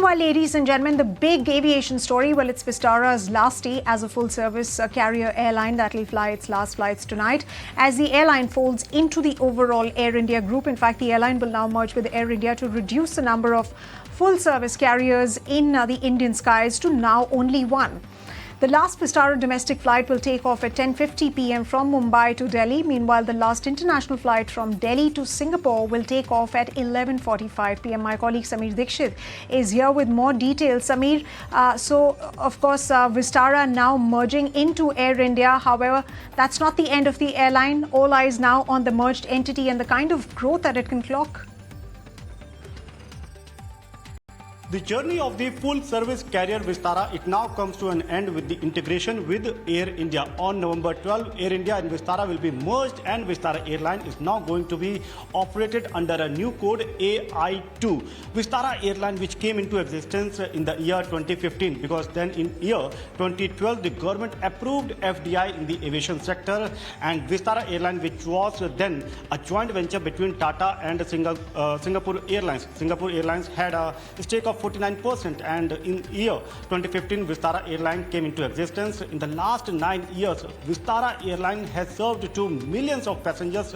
Meanwhile, ladies and gentlemen, the big aviation story, well, it's Vistara's last day as a full-service carrier airline that will fly its last flights tonight as the airline folds into the overall Air India group. In fact, the airline will now merge with Air India to reduce the number of full-service carriers in the Indian skies to now only one. The last Vistara domestic flight will take off at 10:50 p.m. from Mumbai to Delhi. Meanwhile, the last international flight from Delhi to Singapore will take off at 11:45 p.m. My colleague Samir Dikshit is here with more details. Samir, of course, Vistara now merging into Air India. However, that's not the end of the airline. All eyes now on the merged entity and the kind of growth that it can clock. The journey of the full-service carrier Vistara, it now comes to an end with the integration with Air India. On November 12, Air India and Vistara will be merged and Vistara Airline is now going to be operated under a new code AI2. Vistara Airline, which came into existence in the year 2015, because then in year 2012, the government approved FDI in the aviation sector, and Vistara Airline, which was then a joint venture between Tata and Singapore Airlines. Singapore Airlines had a stake of 49%, and in year 2015 Vistara Airline came into existence. In the last 9 years, Vistara Airline has served to millions of passengers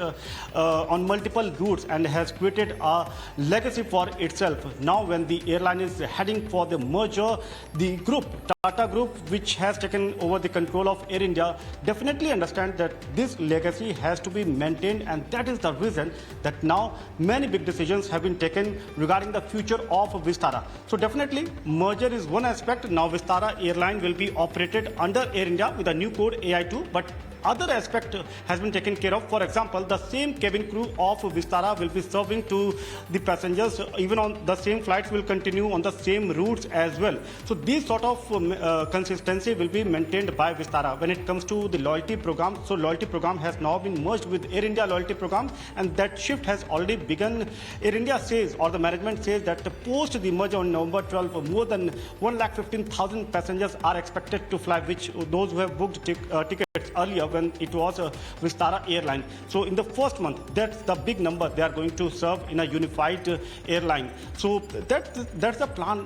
on multiple routes and has created a legacy for itself. Now when the airline is heading for the merger, the group, Tata Group, which has taken over the control of Air India, definitely understand that this legacy has to be maintained, and that is the reason that now many big decisions have been taken regarding the future of Vistara. So definitely merger is one aspect. Now Vistara Airline will be operated under Air India with a new code AI2, but other aspect has been taken care of. For example, the same cabin crew of Vistara will be serving to the passengers. Even on the same flights will continue on the same routes as well. So this sort of consistency will be maintained by Vistara. When it comes to the loyalty program, so loyalty program has now been merged with Air India loyalty program, and that shift has already begun. Air India says, or the management says, that post the merger on November 12, more than 1,15,000 passengers are expected to fly, which those who have booked tickets earlier when it was a Vistara Airline. So in the first month, that's the big number they are going to serve in a unified airline. So that's the plan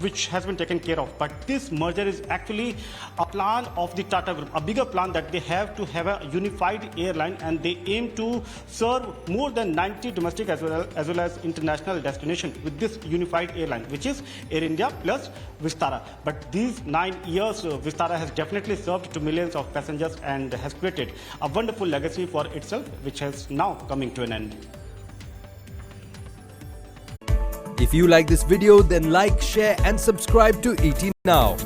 which has been taken care of. But this merger is actually a plan of the Tata Group, a bigger plan that they have to have a unified airline, and they aim to serve more than 90 domestic as well as international destinations with this unified airline, which is Air India plus Vistara. But these 9 years, Vistara has definitely served to millions of passengers and has created a wonderful legacy for itself, which has now coming to an end. If you like this video, then like, share and subscribe to ET Now.